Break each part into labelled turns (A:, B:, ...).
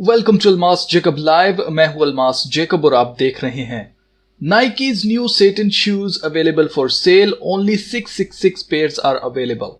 A: Welcome to Almas Jacob live. मैं हूं Almas Jacob और आप देख रहे हैं Nike's new Satan shoes available for sale. Only 666 pairs are available.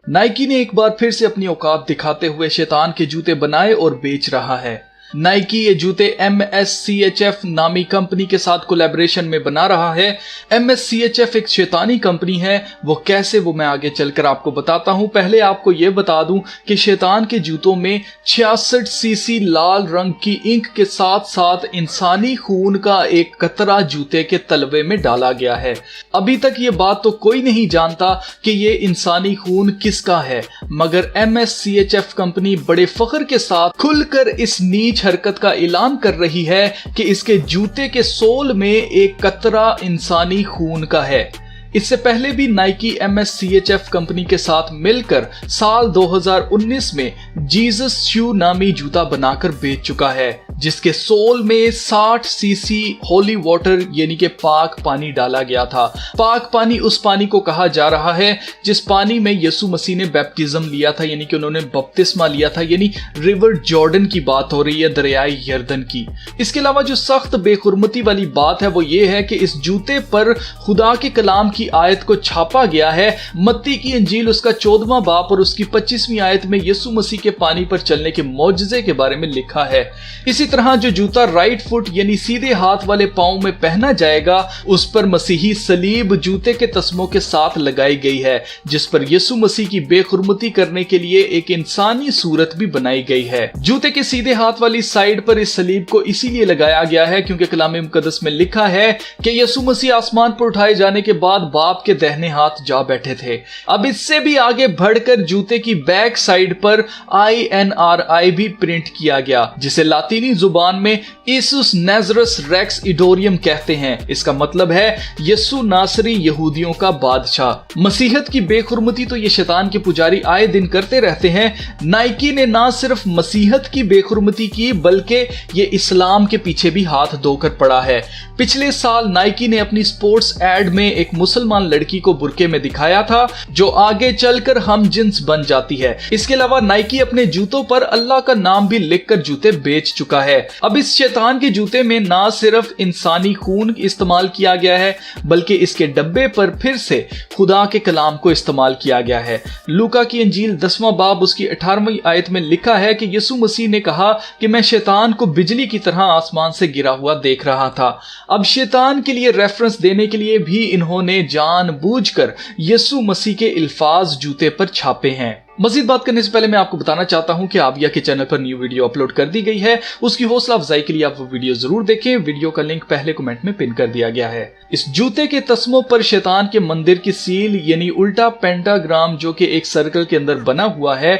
A: Nike ने एक बार फिर से अपनी औकात दिखाते हुए शैतान के जूते बनाए और बेच रहा है। नाइकी ये जूते MSCHF नामी कंपनी के साथ कोलैबोरेशन में बना रहा है। MSCHF एक शैतानी कंपनी है, वो कैसे वो मैं आगे चलकर आपको बताता हूं। पहले आपको ये बता दूं कि शैतान के जूतों में 66 सीसी लाल रंग की इंक के साथ साथ इंसानी खून का एक कतरा जूते के तलवे में डाला गया है। अभी तक ये बात तो कोई नहीं जानता कि ये इंसानी खून किसका है, मगर MSCHF कंपनी बड़े फख्र के साथ खुलकर इस नीच हरकत का ऐलान कर रही है कि इसके जूते के सोल में एक कतरा इंसानी खून का है। इससे पहले भी नाइकी MSCHF कंपनी के साथ मिलकर साल 2019 में जीसस शू नामी जूता बनाकर बेच चुका है, जिसके सोल में 60 सीसी होली वाटर यानी कि पाक पानी डाला गया था। पाक पानी उस पानी को कहा जा रहा है जिस पानी में यीशु मसीह ने बैप्टिज्म लिया था, यानी कि उन्होंने बपतिस्मा लिया था, यानी रिवर जॉर्डन की बात हो रही है, दरियाए यर्दन की। इसके अलावा जो सख्त बेखुरमती वाली बात है वो ये है कि इस जूते पर खुदा के कलाम की आयत को छापा गया है। मत्ती की इंजील उसका 14वां बाब और उसकी 25वीं आयत में यीशु मसीह के पानी पर चलने के मौजज़े के बारे में लिखा है। इसी तरह जो जूता राइट फुट यानी सीधे हाथ वाले पांव में पहना जाएगा उस पर मसीही सलीब जूते के तस्मों के साथ लगाई गई है, जिस पर यीशु मसीह की बेखुरमती करने के लिए एक इंसानी सूरत भी बनाई गई है। जूते के सीधे हाथ वाली साइड पर इस सलीब को इसीलिए लगाया गया है क्योंकि कलाम मुकद्दस में लिखा है कि यीशु मसीह आसमान पर उठाए जाने के बाद बाप के दाहिने हाथ जा बैठे थे। अब इससे भी आगे बढ़कर जूते की बैक साइड पर INRI भी प्रिंट किया गया, जिसे लातीनी जुबान में ईसुस नाज़रेस रेक्स इडोरियम कहते हैं। इसका मतलब है यीशु नासरी यहूदियों का बादशाह। मसीहत की बेखुरमती तो ये शैतान के पुजारी आए दिन करते रहते हैं। नाइकी ने ना सिर्फ मसीहत की बेखुरमती की बल्कि ये इस्लाम के पीछे भी हाथ धोकर पड़ा है। पिछले साल नाइकी ने अपनी स्पोर्ट्स एड में एक मुसलमान लड़की को बुरके में दिखाया था जो आगे चलकर हम जिन्स बन जाती है। इसके अलावा नाइकी अपने जूतों पर अल्लाह का नाम भी लिखकर जूते बेच चुका है। अब इस शैतान के जूते में ना सिर्फ इंसानी खून इस्तेमाल किया गया है बल्कि इसके डब्बे पर फिर से खुदा के कलाम को इस्तेमाल किया गया है। लूका की इंजील 10वां बाब उसकी 18वीं आयत में लिखा है कि यीशु मसीह ने कहा कि मैं शैतान को बिजली की तरह आसमान से गिरा हुआ देख रहा था। अब शैतान के लिए रेफरेंस देने के लिए भी इन्होंने जानबूझकर यीशु मसीह के अल्फाज जूते पर छापे हैं। मजीद बात करने से पहले मैं आपको बताना चाहता हूं कि आविया के चैनल पर न्यू वीडियो अपलोड कर दी गई है। उसकी हौसला अफजाई के लिए आप वो वीडियो जरूर देखें। वीडियो का लिंक पहले कमेंट में पिन कर दिया गया है। इस जूते के तस्मों पर शैतान के मंदिर की सील यानी उल्टा पेंटाग्राम जो कि एक सर्कल के अंदर बना हुआ है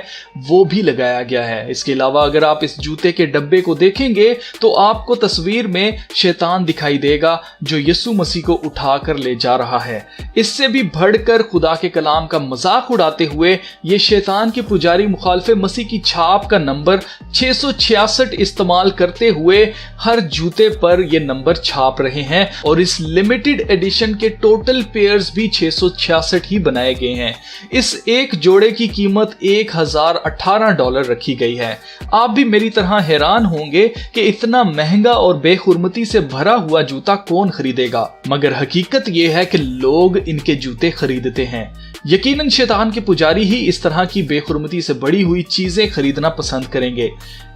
A: वो भी लगाया गया है। इसके अलावा अगर आप इस जूते के डब्बे को देखेंगे तो आपको तस्वीर में शैतान दिखाई देगा जो यीशु मसीह को उठा कर ले जा रहा है। इससे भी बढ़कर खुदा के कलाम का मजाक उड़ाते हुए ये शैतान के पुजारी मुखालिफे मसीह की छाप का नंबर 666 इस्तेमाल करते हुए हर जूते पर ये नंबर छाप रहे हैं और इस लिमिटेड एडिशन के टोटल पेयर्स भी 666 ही बनाए गए हैं। इस एक जोड़े की कीमत $1018 रखी गई है। आप भी मेरी तरह हैरान होंगे कि इतना महंगा और बेखुरमती से भरा हुआ जूता कौन खरीदेगा, मगर हकीकत यह है कि लोग इनके जूते खरीदते हैं। यकीनन शैतान के पुजारी ही इस तरह की बेखुरमती से बड़ी हुई चीजें खरीदना पसंद करेंगे।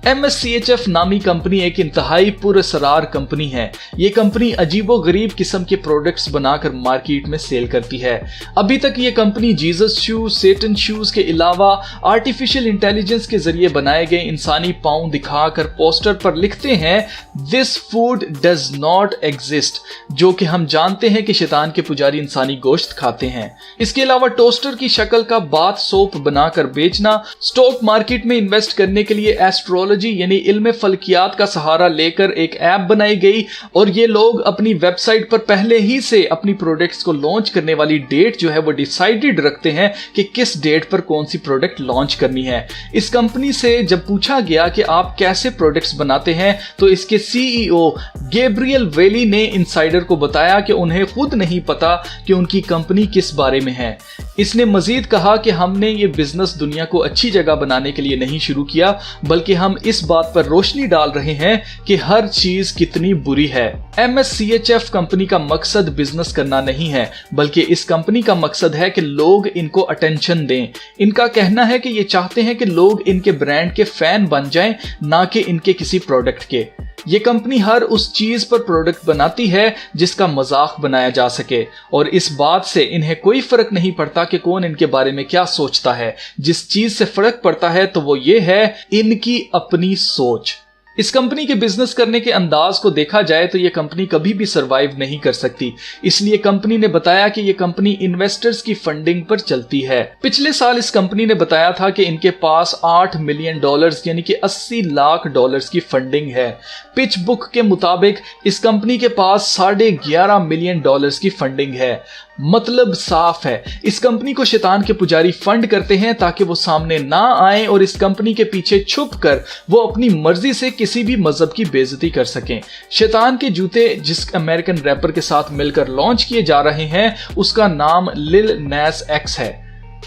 A: MSCHF नामी कंपनी एक इंतहाई पुरअसरार कंपनी है। ये कंपनी अजीबो गरीब किस्म के प्रोडक्ट्स बनाकर मार्केट में सेल करती है। अभी तक ये कंपनी जीसस शू, सेटन शूज के अलावा आर्टिफिशियल इंटेलिजेंस के जरिए बनाए गए इंसानी पाँव दिखाकर पोस्टर पर लिखते हैं this food does not exist, जो कि हम जानते हैं कि शैतान के पुजारी इंसानी गोश्त खाते हैं। इसके अलावा टोस्टर की शक्ल का बाथ सोप बना बनाकर बेचना, स्टॉक मार्केट में इन्वेस्ट करने के लिए एस्ट्रोलॉजी यानी इल्म फल्कियात का सहारा लेकर एक ऐप बनाई गई और ये लोग अपनी वेबसाइट पर पहले ही से अपनी प्रोडक्ट्स को लॉन्च करने वाली डेट जो है वो डिसाइडेड रखते हैं कि किस डेट पर कौन सी प्रोडक्ट लॉन्च करनी है। इस कंपनी से जब पूछा गया कि आप कैसे प्रोडक्ट्स बनाते हैं तो इसके सीईओ गैब्रियल वेली ने इनसाइडर को बताया कि उन्हें खुद नहीं पता कि उनकी कंपनी किस बारे में है। इसने मजीद कहा कि हमने ये बिजनेस दुनिया को अच्छी जगह बनाने के लिए नहीं शुरू किया, बल्कि हम इस बात पर रोशनी डाल रहे हैं कि हर चीज कितनी बुरी है। MSCHF कंपनी का मकसद बिजनेस करना नहीं है, बल्कि इस कंपनी का मकसद है कि लोग इनको अटेंशन दें। इनका कहना है कि ये चाहते हैं कि लोग इनके ब्रांड के फैन बन जाएं, ना कि इनके किसी प्रोडक्ट के। ये कंपनी हर उस चीज पर प्रोडक्ट बनाती है जिसका मजाक बनाया जा सके और इस बात से इन्हें कोई फर्क नहीं पड़ता कि कौन इनके बारे में क्या सोचता है। जिस चीज से फर्क पड़ता है तो वो ये है इनकी अपनी सोच। इस कंपनी के बिजनेस करने के अंदाज को देखा जाए तो ये कंपनी कभी भी सरवाइव नहीं कर सकती, इसलिए कंपनी ने बताया कि ये कंपनी इन्वेस्टर्स की फंडिंग पर चलती है। पिछले साल इस कंपनी ने बताया था कि इनके पास $8 मिलियन यानी कि $80 लाख की फंडिंग है। पिच बुक के मुताबिक इस कंपनी के पास $11.5 मिलियन की फंडिंग है। मतलब साफ है, इस कंपनी को शैतान के पुजारी फंड करते हैं ताकि वो सामने ना आए और इस कंपनी के पीछे छुप कर वो अपनी मर्जी से किसी भी मजहब की बेइज्जती कर सकें। शैतान के जूते जिस अमेरिकन रैपर के साथ मिलकर लॉन्च किए जा रहे हैं उसका नाम लिल नैस एक्स है।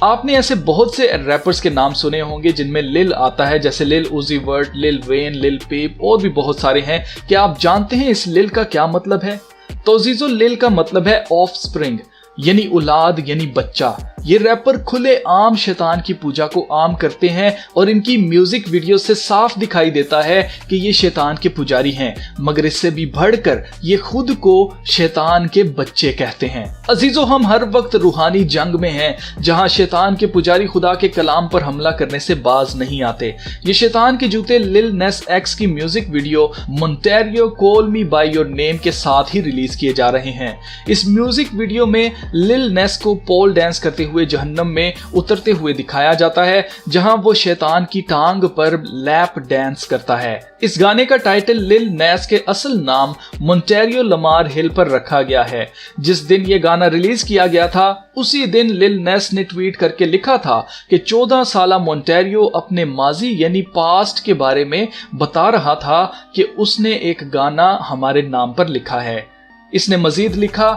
A: आपने ऐसे बहुत से रैपर्स के नाम सुने होंगे जिनमें लिल आता है, जैसे लिल उजी वर्ट, लिल वेन, लिल पेप और भी बहुत सारे हैं। क्या आप जानते हैं इस लिल का क्या मतलब है? तो अजीजों, लिल का मतलब है ऑफ स्प्रिंग यानी औलाद यानी बच्चा। ये रैपर खुले आम शैतान की पूजा को आम करते हैं और इनकी म्यूजिक वीडियो से साफ दिखाई देता है कि ये शैतान के पुजारी हैं, मगर इससे भी बढ़कर ये खुद को शैतान के बच्चे कहते हैं। अजीजों, हम हर वक्त रूहानी जंग में हैं जहां शैतान के पुजारी खुदा के कलाम पर हमला करने से बाज नहीं आते। ये शैतान के जूते लिल नैस एक्स की music video Montero call me by your name के साथ ही रिलीज किए जा रहे हैं। इस म्यूजिक वीडियो में लिल नैस को पोल डांस करते हुए जहन्नम में उतरते हुए दिखाया जाता है, जहां वो शैतान की टांग पर लैप डांस करता है। इस गाने का टाइटल लिल नैस के असल नाम मोंटेरियो लमार हिल पर रखा गया है। जिस दिन ये गाना रिलीज किया गया था उसी दिन लिल नैस ने ट्वीट करके लिखा था कि 14 साला मोंटेरियो अपने माजी यानी पास्ट के बारे में बता रहा था कि उसने एक गाना हमारे नाम पर लिखा है। इसने मजीद लिखा,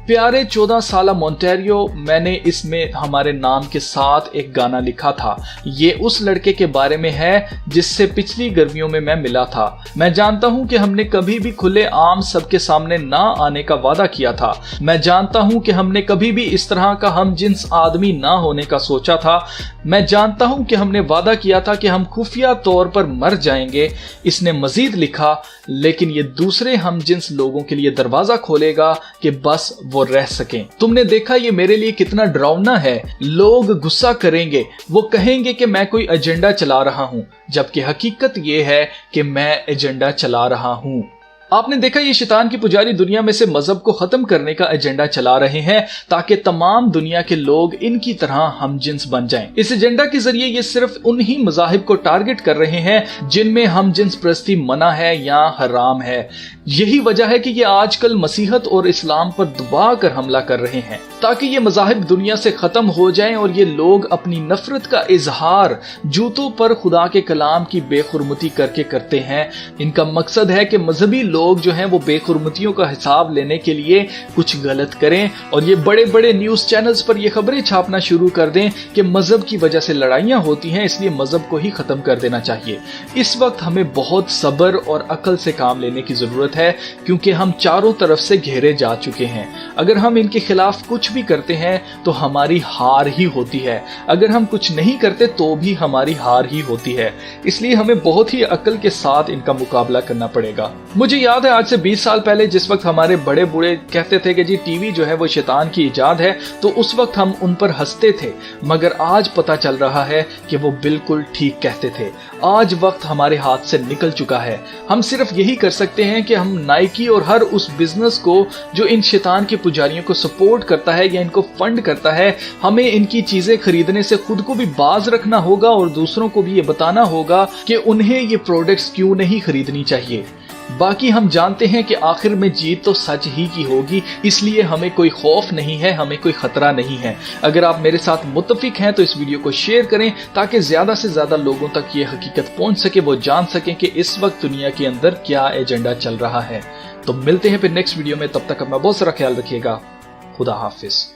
A: प्यारे 14 साला मोंटेरियो, मैंने इसमें हमारे नाम के साथ एक गाना लिखा था। ये उस लड़के के बारे में है जिससे पिछली गर्मियों में मैं मिला था। मैं जानता हूं कि हमने कभी भी खुले आम सबके सामने ना आने का वादा किया था। मैं जानता हूं कि हमने कभी भी इस तरह का हम जिन्स आदमी ना होने का सोचा था। मैं जानता हूं कि हमने वादा किया था कि हम खुफिया तौर पर मर जाएंगे। इसने मजीद लिखा, लेकिन ये दूसरे हम जिन्स लोगों के लिए दरवाजा खोलेगा कि बस वो रह सकें। तुमने देखा ये मेरे लिए कितना डरावना है। लोग गुस्सा करेंगे, वो कहेंगे कि मैं कोई एजेंडा चला रहा हूं, जबकि हकीकत ये है कि मैं एजेंडा चला रहा हूं। आपने देखा ये शैतान की पुजारी दुनिया में से मजहब को खत्म करने का एजेंडा चला रहे हैं ताकि तमाम दुनिया के लोग इनकी तरह हम जिन्स बन जाएं। इस एजेंडा के जरिए ये सिर्फ उन्हीं मजाहिब को टारगेट कर रहे हैं जिनमें हम जिन्स प्रस्ती मना है या हराम है। यही वजह है कि ये आजकल मसीहत और इस्लाम पर दबा कर हमला कर रहे हैं ताकि ये मजाहिब दुनिया से खत्म हो जाएं और ये लोग अपनी नफरत का इजहार जूतों पर खुदा के कलाम की बेखुरमती करके करते हैं। इनका मकसद है कि मजहबी लोग जो हैं वो बेखुरमतियों का हिसाब लेने के लिए कुछ गलत करें और ये बड़े बड़े न्यूज चैनल्स पर ये खबरें छापना शुरू कर दें कि मजहब की वजह से लड़ाइयां होती हैं, इसलिए मजहब को ही खत्म कर देना चाहिए। इस वक्त हमें बहुत सब्र और अकल से काम लेने की जरूरत है क्योंकि हम चारों तरफ से घेरे जा चुके हैं। अगर हम इनके खिलाफ कुछ भी करते हैं तो हमारी हार ही होती है, अगर हम कुछ नहीं करते तो भी हमारी हार ही होती है। इसलिए हमें बहुत ही अकल के साथ इनका मुकाबला करना पड़ेगा। मुझे याद है आज से 20 साल पहले जिस वक्त हमारे बड़े बूढ़े कहते थे कि जी टीवी जो है वो शैतान की इजाद है, तो उस वक्त हम उन पर हंसते थे, मगर आज पता चल रहा है कि वो बिल्कुल ठीक कहते थे। आज वक्त हमारे हाथ से निकल चुका है। हम सिर्फ यही कर सकते हैं कि हम नाइकी और हर उस बिजनेस को जो इन शैतान के पुजारियों को सपोर्ट करता है या इनको फंड करता है, हमें इनकी चीजें खरीदने से खुद को भी बाज रखना होगा और दूसरों को भी ये बताना होगा कि उन्हें ये प्रोडक्ट्स क्यों नहीं खरीदनी चाहिए। बाकी हम जानते हैं कि आखिर में जीत तो सच ही की होगी, इसलिए हमें कोई खौफ नहीं है, हमें कोई खतरा नहीं है। अगर आप मेरे साथ मुत्तफिक हैं तो इस वीडियो को शेयर करें ताकि ज्यादा से ज्यादा लोगों तक ये हकीकत पहुंच सके, वो जान सकें कि इस वक्त दुनिया के अंदर क्या एजेंडा चल रहा है। तो मिलते हैं फिर नेक्स्ट वीडियो में, तब तक अपना बहुत सारा ख्याल रखिएगा। खुदा हाफिज।